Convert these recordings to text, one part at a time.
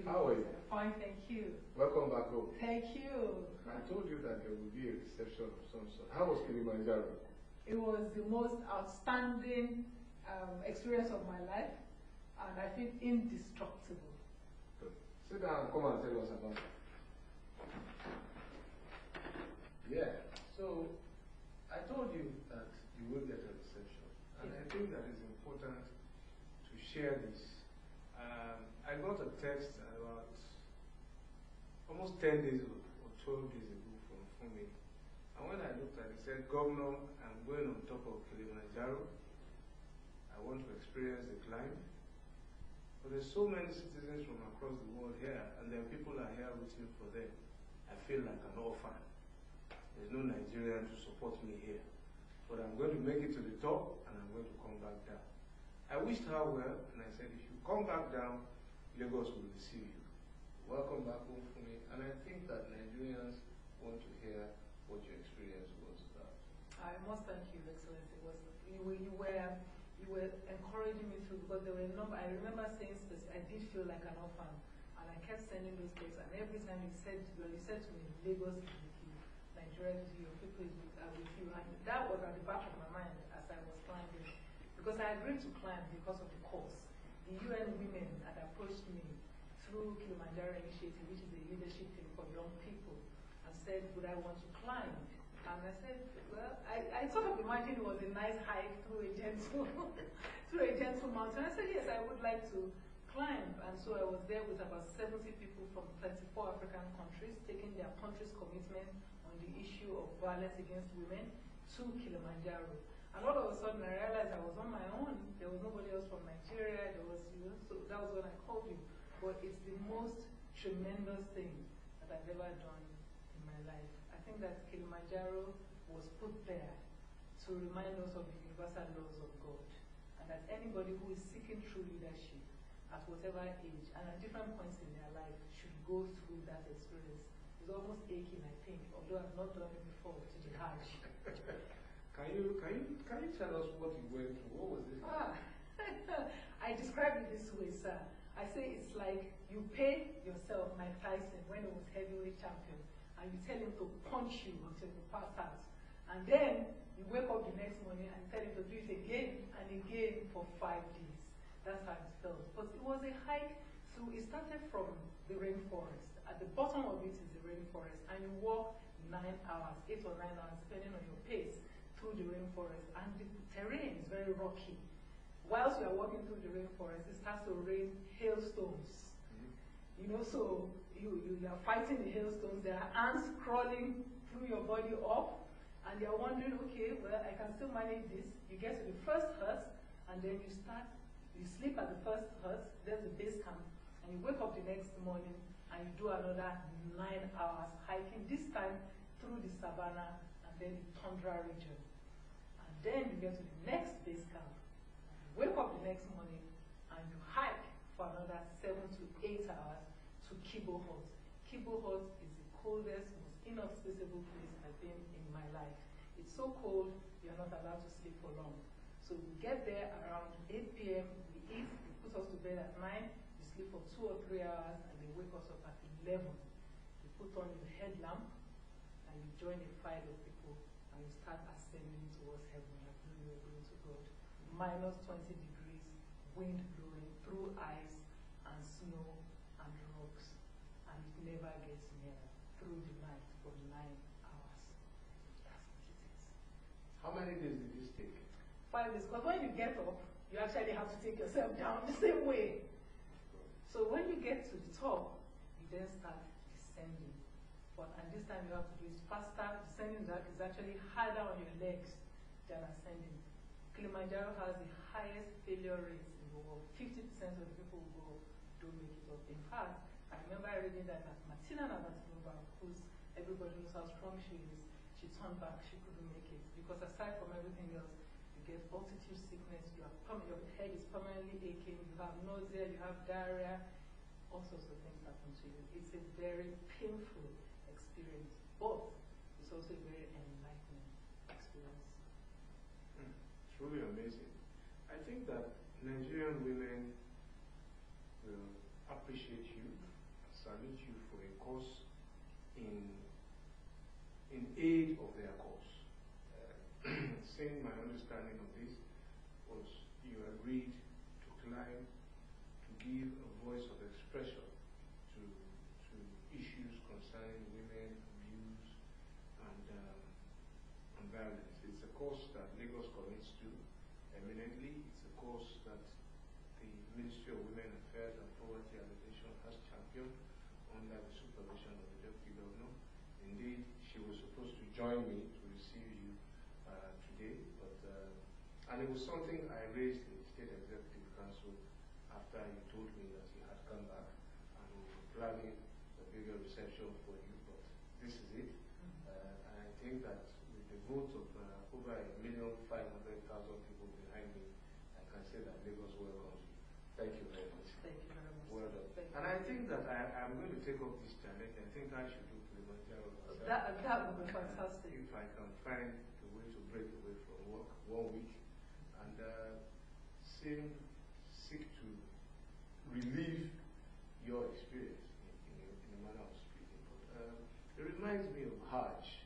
How are you? Fine, thank you. Welcome back home. Thank you. I told you that there will be a reception of some sort. How was Kilimanjaro? It was the most outstanding experience of my life, and I feel indestructible. Good. Sit down and come and tell us about it. Yeah, so I told you that you will get a reception, and I think that it's important to share this. I got a text about almost 10 days or 12 days ago from Funmi. And when I looked at it, it said, Governor, I'm going on top of Kilimanjaro. I want to experience the climb. But there's so many citizens from across the world here, and then people are here waiting for them. I feel like an orphan. There's no Nigerian to support me here. But I'm going to make it to the top, and I'm going to come back down. I wished her well, and I said, if you come back down, Lagos will receive you. Welcome back home for me. And I think that Nigerians want to hear what your experience was about. I must thank you, Excellency. You were encouraging me through, because there were a number. I remember saying I did feel like an orphan, and I kept sending those texts. And every time you said to me, Lagos is with you, Nigeria is with you, people are with you, and that was at the back of my mind as I was climbing, because I agreed to climb because of the cause. The UN women had approached me through Kilimanjaro Initiative, which is a leadership thing for young people, and said, would I want to climb? And I said, well, I sort of imagined it was a nice hike through a gentle, through a gentle mountain. I said, yes, I would like to climb. And so I was there with about 70 people from 34 African countries, taking their country's commitment on the issue of violence against women to Kilimanjaro. And all of a sudden, I realized I was on my own. There was nobody else from Nigeria. There was you. So that was when I called you. But it's the most tremendous thing that I've ever done in my life. I think that Kilimanjaro was put there to remind us of the universal laws of God, and that anybody who is seeking true leadership at whatever age and at different points in their life should go through that experience. It's almost aching, I think, although I've not done it before, to the Hajj. Can you tell us what you went through? What was it? I describe it this way, sir. I say it's like you pay yourself, Mike Tyson, when he was heavyweight champion, and you tell him to punch you until you pass out. And then you wake up the next morning and tell him to do it again and again for 5 days. That's how it felt. But it was a hike through, it started from the rainforest. At the bottom of it is the rainforest, and you walk 9 hours, 8 or 9 hours, depending on your pace, through the rainforest, and the terrain is very rocky. Whilst you are walking through the rainforest, it starts to rain hailstones. You know, so you are fighting the hailstones. There are ants crawling through your body up, and you're wondering, okay, well, I can still manage this. You get to the first hut, and then you sleep at the first hut, there's the base camp, and you wake up the next morning, and you do another 9 hours hiking, this time through the savannah, and then the tundra region. And then you get to the next base camp. You wake up the next morning, and you hike for another 7 to 8 hours to Kibo Hut. Kibo Hut is the coldest, most inhospitable place I've been in my life. It's so cold, you're not allowed to sleep for long. So we get there around 8 p.m., we eat, they put us to bed at 9, we sleep for 2 or 3 hours, and they wake us up at 11. You put on your headlamp, and you join a file of people, and you start ascending towards heaven, like you are going to God. Minus 20 degrees, wind blowing through ice and snow and rocks, and it never gets nearer through the night for 9 hours. That's what it is. How many days did this take? 5 days, because when you get up, you actually have to take yourself down the same way. So when you get to the top, you then start descending. And this time you have to do it faster. Descending is actually harder on your legs than ascending. Kilimanjaro has the highest failure rate in the world. 50% of the people who go don't make it up. In fact, I remember reading that Martina Navratilova, who's everybody knows how strong she is, she turned back, she couldn't make it. Because aside from everything else, you get altitude sickness, your head is permanently aching, you have nausea, you have diarrhea, all sorts of things happen to you. It's a very painful experience, but it's also a very enlightening experience. It's really amazing. I think that Nigerian women will appreciate you salute you for a course in aid of their cause. Saying my understanding of this was you agreed to climb to give a voice of expression to issues concerning women, abuse, and violence. It's a cause that Lagos commits to eminently. It's a cause that the Ministry of Women Affairs and Poverty Alleviation has championed under the supervision of the Deputy Governor. Indeed, she was supposed to join me to receive you today, but and it was something I raised in the State Executive Council after you told me that you had come back and we were planning a bigger reception for you, but this is it. And I think that with the vote of over 1,500,000 people behind me, I can say that Lagos welcomes you. Thank you very much. Thank you very much. Well done. And I think that I'm going to take up this challenge. I think I should do Kilimanjaro myself. That would be fantastic. If I can find a way to break away from work 1 week and seek to relieve your experience in a manner of speaking. But it reminds me of Hajj,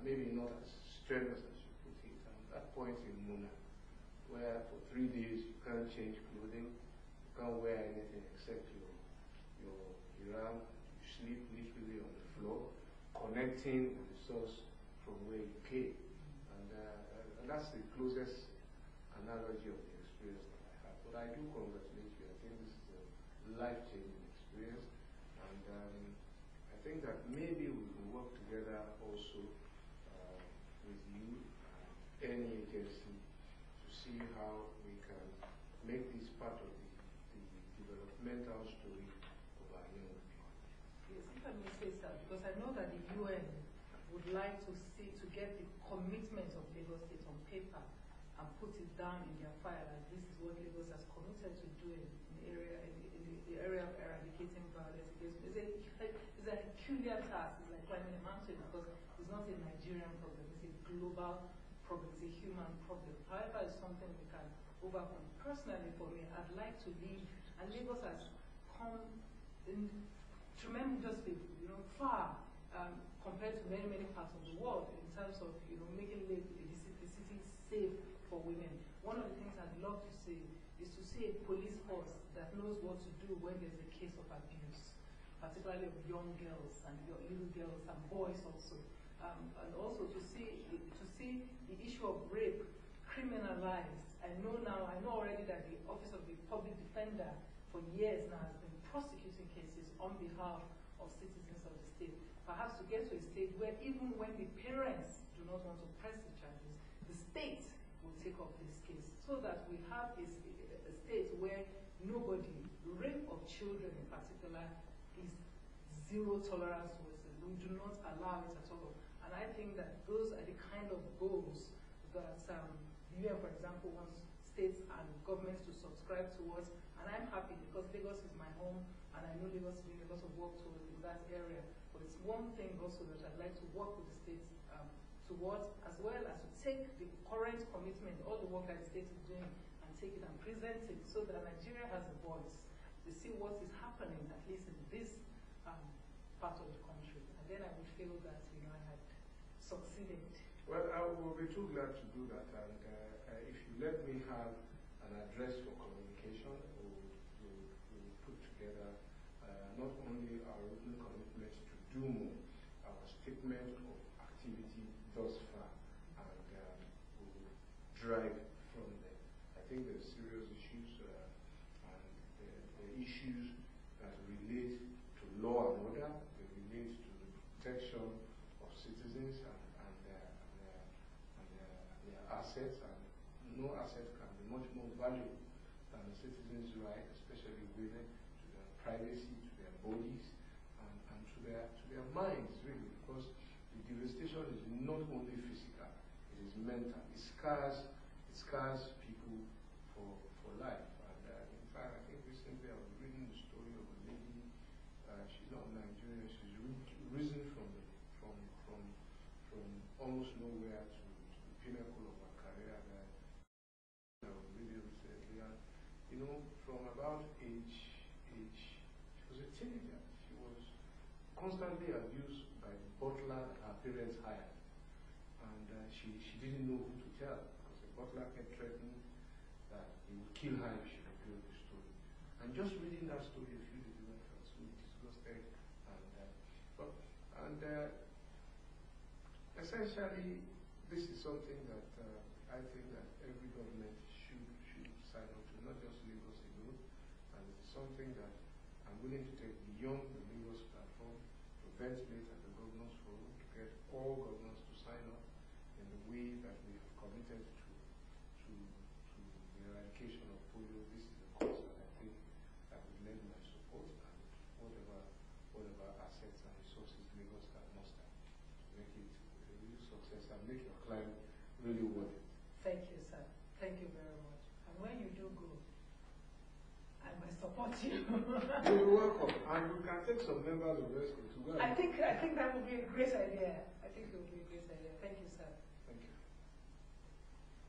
maybe not as strenuous as you put it, that point in Muna, where for 3 days you can't change clothing, you can't wear anything except your ihram, you sleep literally on the floor, connecting with the source from where you came. And that's the closest analogy of the experience that I have. But I do congratulate you. I think this is a life-changing experience. And I think that maybe we can work together also with you and any agency to see how we can make this part of the developmental story of our young people. Yes, if I may say so, because I know that the UN would like to get the commitment of Lagos State on paper and put it down in their file as this is what Lagos has committed to do in the area of eradicating violence against women. It's a peculiar task. It's like climbing a mountain because it's not a Nigerian problem. It's a global problem. It's a human problem. However, it's something we can overcome. Personally, for me, I'd like to lead, and Lagos has come in tremendously, far compared to many, many parts of the world in terms of, making the city safe for women. One of the things I'd love to see is to see a police force that knows what to do when there's a case of abuse, particularly of young girls and little girls and boys also. And also to see the issue of rape criminalized. I know already that the Office of the Public Defender for years now has been prosecuting cases on behalf of citizens of the state. Perhaps to get to a stage where even when the parents do not want to press the charges, the state will take up this case so that we have a state where nobody, rape of children in particular, is zero tolerance towards it. We do not allow it at all. And I think that those are the kind of goals that the UN, for example, wants states and governments to subscribe towards. And I'm happy because Lagos is my home and I know Lagos is doing a lot of work in that area. But it's one thing also that I'd like to work with the states towards, as well as to take the current commitment, all the work that the state is doing, and take it and present it so that Nigeria has a voice to see what is happening, at least in this part of the country. And then I would feel that I had succeeded. Well, I will be too glad to do that. And if you let me have an address for communication, we'll put together not only our written commitment to do more, our statement of activity thus far, and we'll drive from there. I think there's serious issues, and the issues that relate to law and order, they relate to the protection of citizens and their assets, and no asset can be much more valuable than the citizens' right, especially women, to their privacy, to their bodies, and to their minds, really, because the devastation is not only physical, it is mental. It scars people for life. And in fact, I think recently I was reading the story of a lady. She's not Nigerian. She's risen from almost nowhere to the pinnacle of her career. That I was reading recently, and from about age, she was a teenager. She constantly abused by the butler that her parents hired. And she didn't know who to tell because the butler kept threatening that he would kill her if she revealed the story. And just reading that story a few days ago, I felt so disgusted. And essentially, this is something that I think that every government should sign up to, not just Lagos alone. And it's something that I'm willing to take beyond the Lagos platform to ventilate at the governors forum to get all governors to sign up in the way that we have committed to the eradication of polio. This is a cause that I think that would lend my support, and whatever assets and resources Lagos can muster to make it a real success and make your climb really worth it. Thank you, sir. Thank you very much. And when you do go, I must support you. You're welcome. And we can take some members of rescue to go. I think that would be a great idea. I think it would be a great idea. Thank you, sir. Thank you.